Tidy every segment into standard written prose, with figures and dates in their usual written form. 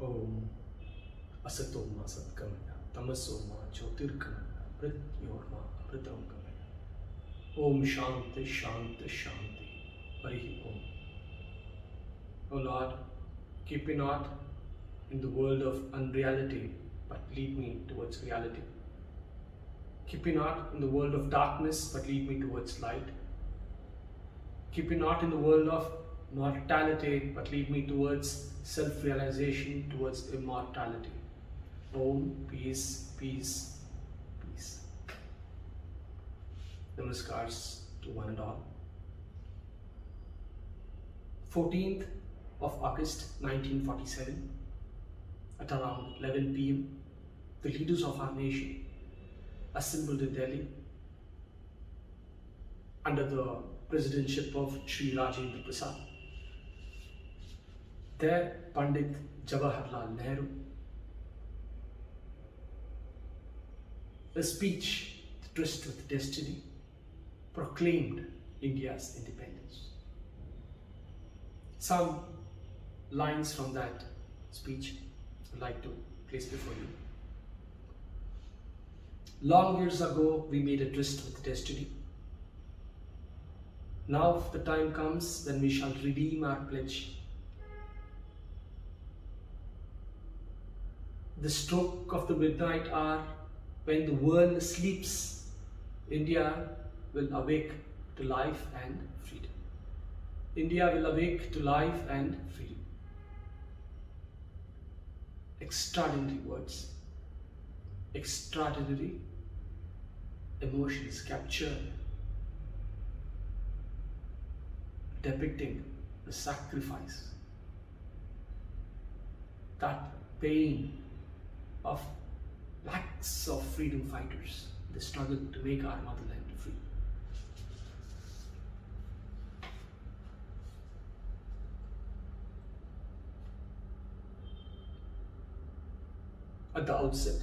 Om Asatoma Satkamaya, Tamasoma Jyotirkamaya, Prityorma Pritamkamaya. Om Shanti Shanti Shanti. Hari Om. O Lord, keep me not in the world of unreality, but lead me towards reality. Keep me not in the world of darkness, but lead me towards light. Keep me not in the world of mortality, but lead me towards self-realization, towards immortality. Om, peace, peace, peace. Namaskars to one and all. 14th of August 1947, at around 11 p.m., the leaders of our nation assembled in Delhi under the presidentship of Sri Rajendra Prasad. There, Pandit Jawaharlal Nehru, a speech, The Tryst with Destiny, proclaimed India's independence. Some lines from that speech I'd like to place before you. Long years ago, we made a tryst with destiny. Now the time comes when we shall redeem our pledge. The stroke of the midnight hour, when the world sleeps, India will awake to life and freedom. India will awake to life and freedom. Extraordinary words, extraordinary emotions captured, depicting the sacrifice, that pain of lakhs of freedom fighters, the struggle to make our motherland free. At the outset,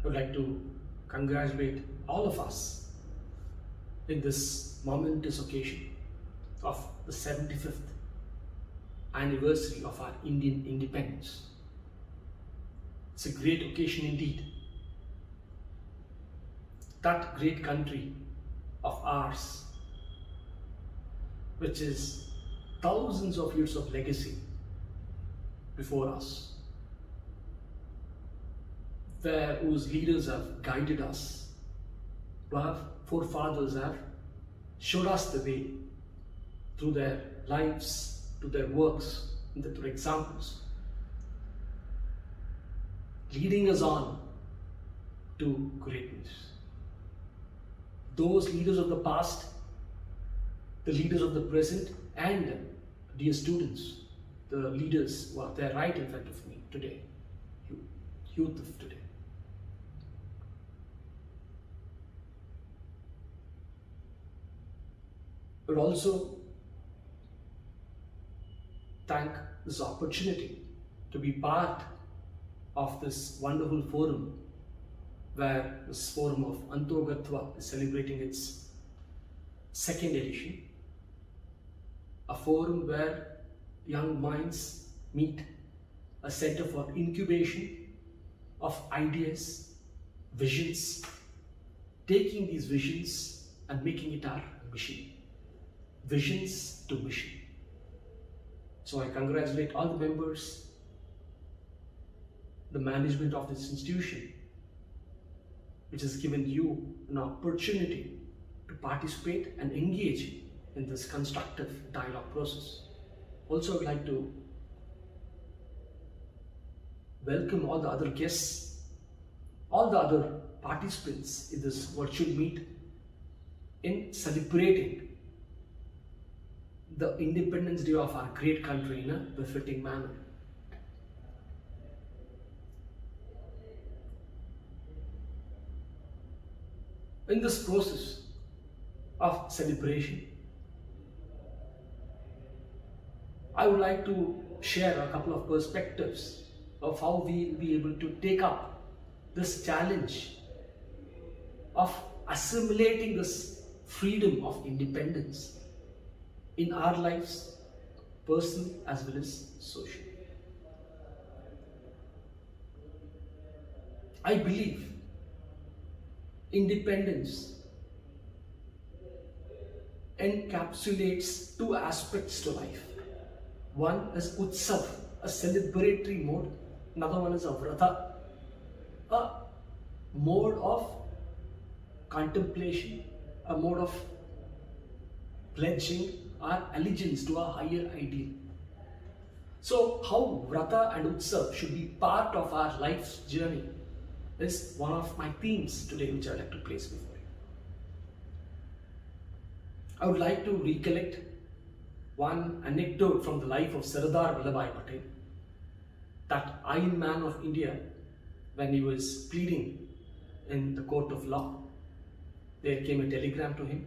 I would like to congratulate all of us in this momentous occasion of the 75th anniversary of our Indian independence. It's a great occasion indeed. That great country of ours, which is thousands of years of legacy before us, whose leaders have guided us, who our forefathers have showed us the way through their lives, to their works, and through examples, leading us on to greatness. Those leaders of the past, the leaders of the present, and dear students, the leaders who are there right in front of me today, youth of today. But also thank this opportunity to be part of this wonderful forum, where this forum of ANTOGATVA is celebrating its second edition. A forum where young minds meet, a center for incubation of ideas, visions, taking these visions and making it our mission. Visions to mission. So I congratulate all the members, the management of this institution, which has given you an opportunity to participate and engage in this constructive dialogue process. Also, I would like to welcome all the other guests, all the other participants in this virtual meet in celebrating the Independence Day of our great country in a befitting manner. In this process of celebration, I would like to share a couple of perspectives of how we will be able to take up this challenge of assimilating this freedom of independence in our lives, personally as well as socially. I believe independence encapsulates two aspects to life. One is Utsav, a celebratory mode. Another one is a Vrata, a mode of contemplation, a mode of pledging our allegiance to a higher ideal. So, how Vrata and Utsav should be part of our life's journey is one of my themes today, which I would like to place before you. I would like to recollect one anecdote from the life of Sardar Vallabhbhai Patel, that Iron Man of India, when he was pleading in the court of law. There came a telegram to him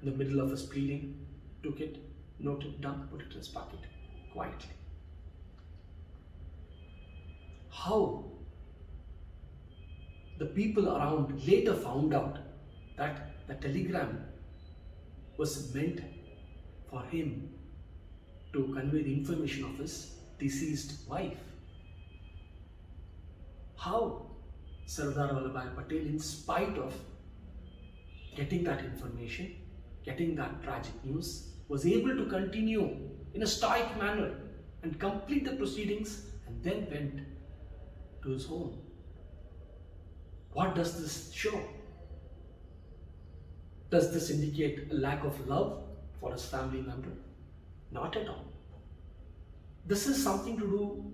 in the middle of his pleading, took it, noted it down, put it in his pocket quietly. How the people around later found out that the telegram was meant for him to convey the information of his deceased wife. How Sardar Vallabhbhai Patel, in spite of getting that information, getting that tragic news, was able to continue in a stoic manner and complete the proceedings, and then went to his home. What does this show? Does this indicate a lack of love for his family member? Not at all. This is something to do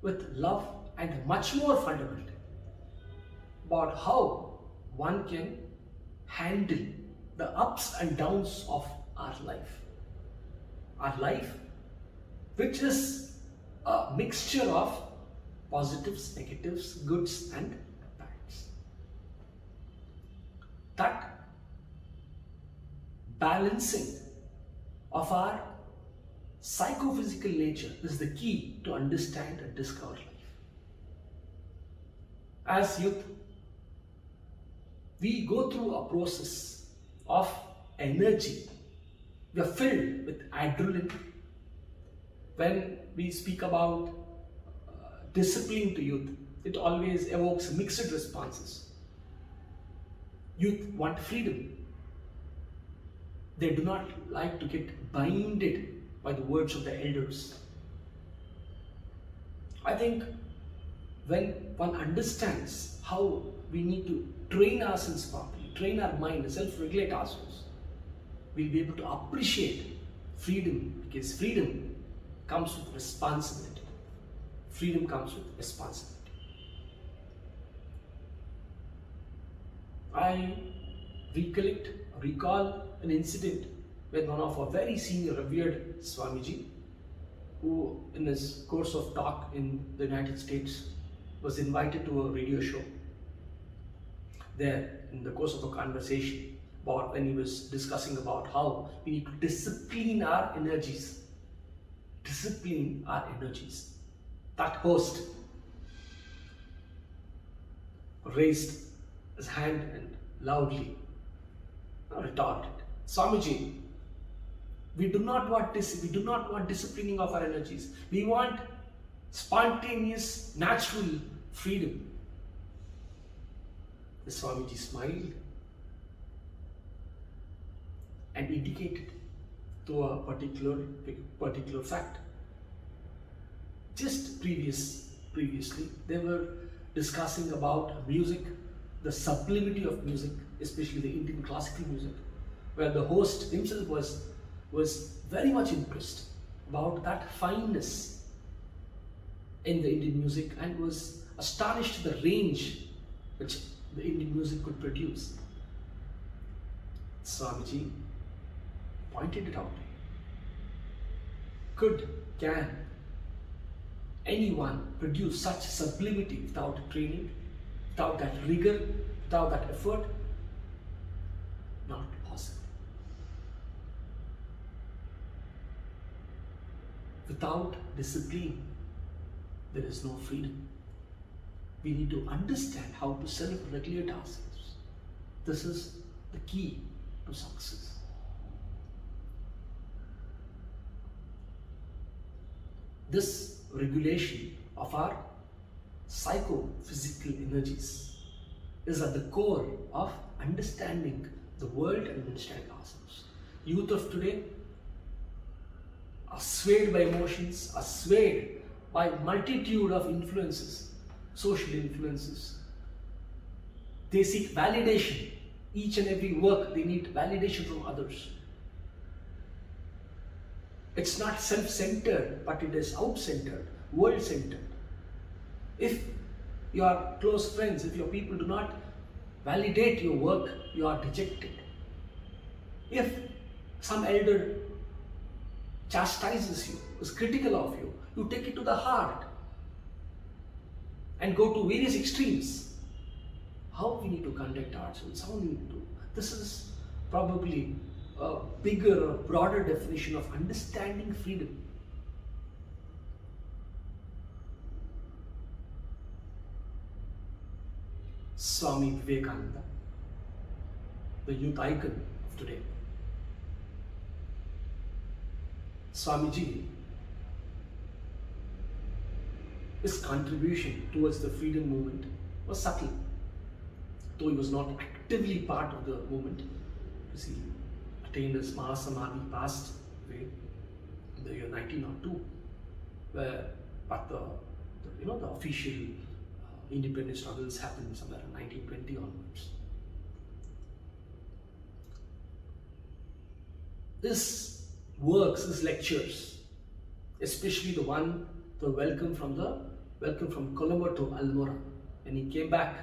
with love, and much more fundamental about how one can handle the ups and downs of our life. Our life, which is a mixture of positives, negatives, goods and bads. That balancing of our psychophysical nature is the key to understand and discover life. As youth, we go through a process of energy. We are filled with adrenaline. When we speak about discipline to youth, it always evokes mixed responses. Youth want freedom. They do not like to get binded by the words of the elders. I think when one understands how we need to train ourselves properly, train our mind, self-regulate ourselves, we'll be able to appreciate freedom, because freedom comes with responsibility. Freedom comes with responsibility. I recall an incident with one of our very senior, revered Swamiji, who in his course of talk in the United States was invited to a radio show. There, in the course of a conversation, about when he was discussing about how we need to discipline our energies. Discipline our energies. That host raised his hand and loudly retorted, "Swamiji, we do not want disciplining of our energies. We want spontaneous, natural freedom." The Swamiji smiled and indicated to a particular fact. Just previously, they were discussing about music, the sublimity of music, especially the Indian classical music, where the host himself was very much impressed about that fineness in the Indian music, and was astonished at the range which the Indian music could produce. Swamiji pointed it out. Can anyone produce such sublimity without training, without that rigor, without that effort? Not possible. Without discipline, there is no freedom. We need to understand how to self-regulate ourselves. This is the key to success. This regulation of our psychophysical energies is at the core of understanding the world and understanding ourselves. Youth of today are swayed by emotions, are swayed by multitude of influences, social influences. They seek validation. Each and every work, they need validation from others. It's not self-centered, but it is out-centered, world-centered. If your close friends, if your people do not validate your work, you are dejected. If some elder chastises you, is critical of you, you take it to the heart and go to various extremes. How we need to conduct ourselves, how we need to do. This is probably a bigger or broader definition of understanding freedom. Swami Vivekananda, the youth icon of today. Swamiji, his contribution towards the freedom movement was subtle. Though he was not actively part of the movement, because he attained his Mahasamadhi, passed away in the year 1902, but the official independence struggles happened somewhere in 1920 onwards. His works, his lectures, especially the welcome from Colombo to Almora. When he came back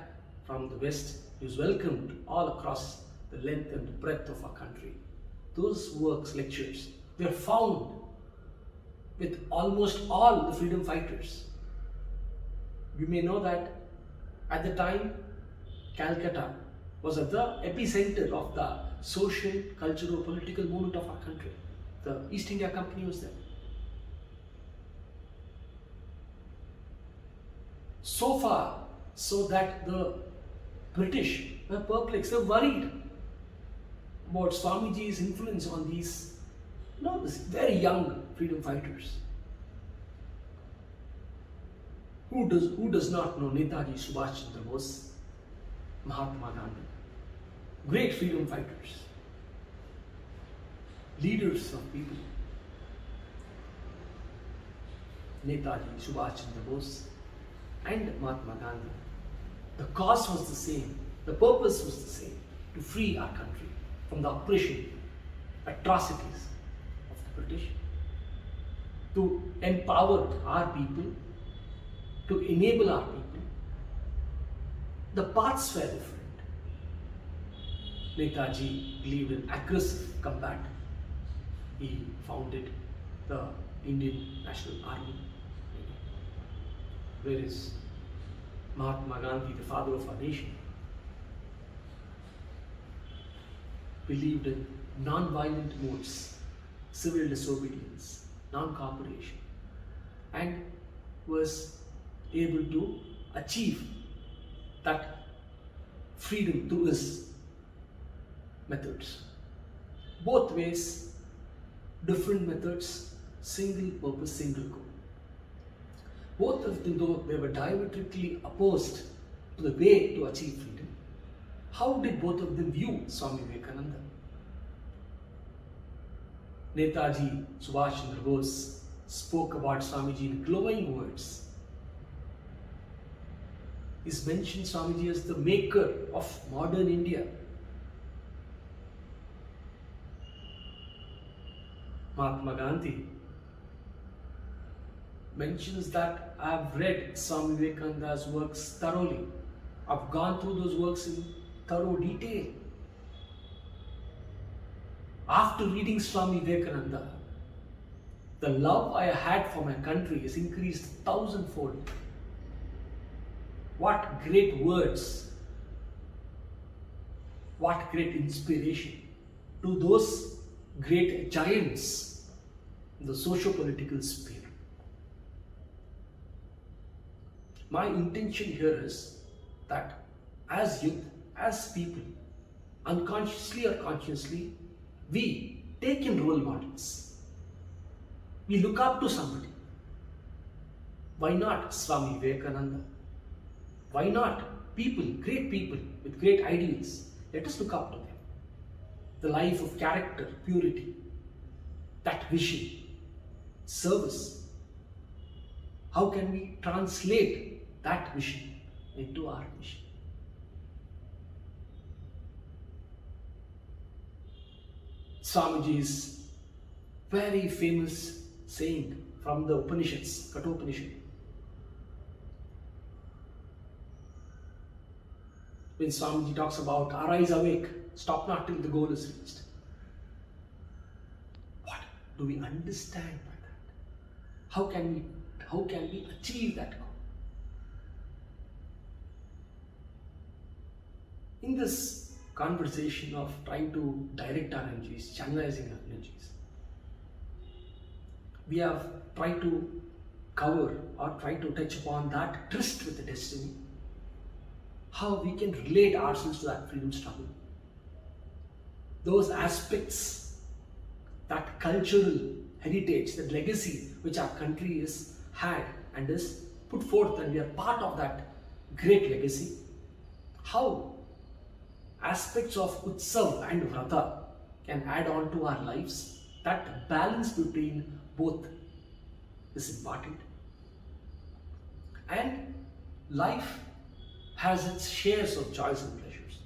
from the west, he was welcomed all across the length and breadth of our country. Those works, lectures, they are found with almost all the freedom fighters. You may know that at the time, Calcutta was at the epicenter of the social, cultural, political movement of our country. The East India Company was there. So far, so that the British were perplexed, they were worried about Swamiji's influence on these very young freedom fighters. Who does not know Netaji Subhash Chandra Bose, Mahatma Gandhi? Great freedom fighters, leaders of people. Netaji Subhash Chandra Bose and Mahatma Gandhi. The cause was the same, the purpose was the same, to free our country from the oppression, atrocities of the British, to empower our people, to enable our people. The paths were different. Netaji believed in aggressive combat. He founded the Indian National Army. Whereas Mahatma Gandhi, the father of our nation, believed in non-violent modes, civil disobedience, non-cooperation, and was able to achieve that freedom through his methods. Both ways, different methods, single purpose, single goal. Both of them, though they were diametrically opposed to the way to achieve freedom, how did both of them view Swami Vivekananda? Netaji Subhash Chandra Bose spoke about Swamiji in glowing words. He's mentioned Swamiji as the maker of modern India. Mahatma Gandhi mentions that I've read Swami Vivekananda's works thoroughly. I've gone through those works in thorough detail. After reading Swami Vivekananda, the love I had for my country is increased 1,000-fold. What great words, what great inspiration to those great giants in the socio-political sphere. My intention here is that as youth, as people, unconsciously or consciously, we take in role models. We look up to somebody. Why not Swami Vivekananda? Why not? People, great people with great ideals. Let us look up to them. The life of character, purity, that vision, service. How can we translate that vision into our mission? Swamiji's very famous saying from the Upanishads, Kathopanishad. When Swamiji talks about arise awake, stop not till the goal is reached. What do we understand by that? How can we achieve that goal? In this conversation of trying to direct our energies, channelizing our energies, we have tried to cover or try to touch upon that tryst with the destiny, how we can relate ourselves to that freedom struggle, those aspects, that cultural heritage, that legacy which our country has had and is put forth, and we are part of that great legacy, how aspects of Utsav and Vrata can add on to our lives. That balance between both is important. And life has its shares of joys and pleasures.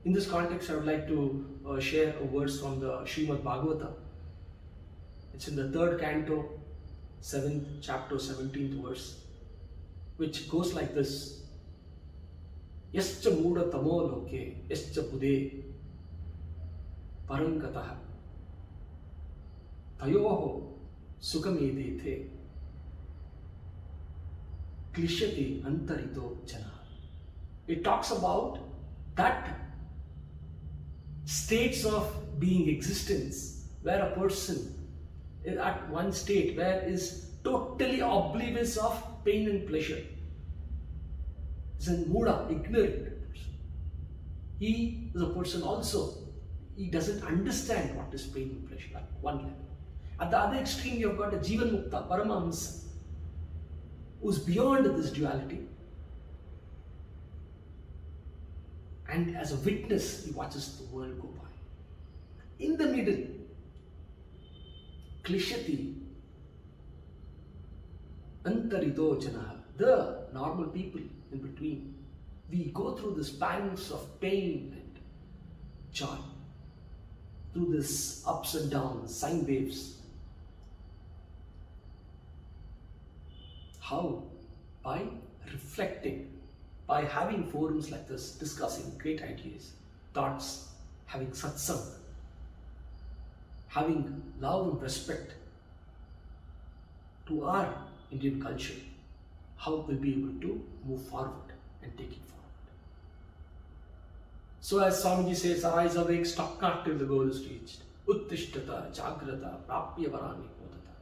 In this context, I would like to share a verse from the Srimad Bhagavata. It's in the 3rd canto, 7th chapter, 17th verse, which goes like this. Yascha mooda tamo loke, yascha buddhe parangataha, tayoho sukhamedethe, klishati antarito jana. It talks about that states of being existence where a person is at one state where is totally oblivious of pain and pleasure. Is a muda, ignorant person. He is a person also, he doesn't understand what is pain and pleasure at one level. At the other extreme, you have got a Jivan Mukta, Paramahamsa, who is beyond this duality. And as a witness, he watches the world go by. In the middle, Klishati Antarito Jana, the normal people in between, we go through this pangs of pain and joy, through this ups and downs, sine waves. How? By reflecting, by having forums like this, discussing great ideas, thoughts, having satsang, having love and respect to our Indian culture, how we'll be able to move forward and take it forward. So as Swamiji says, arise awake, stop not till the goal is reached. Uttishtata, jagrata, prapya varani modata.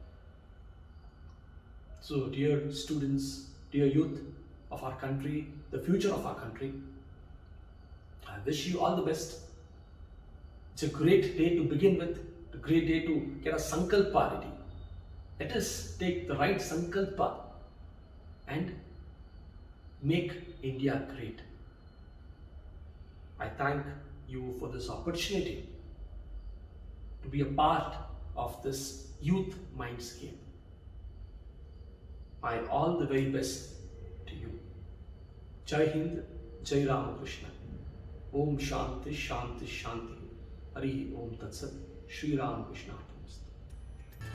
So dear students, dear youth of our country, the future of our country, I wish you all the best. It's a great day to begin with, a great day to get a sankalpa ready. Let us take the right sankalpa and make India great. I thank you for this opportunity to be a part of this youth mindscape. I all the very best to you. Jai Hind, Jai Ramakrishna. Om Shanti, Shanti, Shanti. Hari Om Tat Sat. Shri Ramakrishna.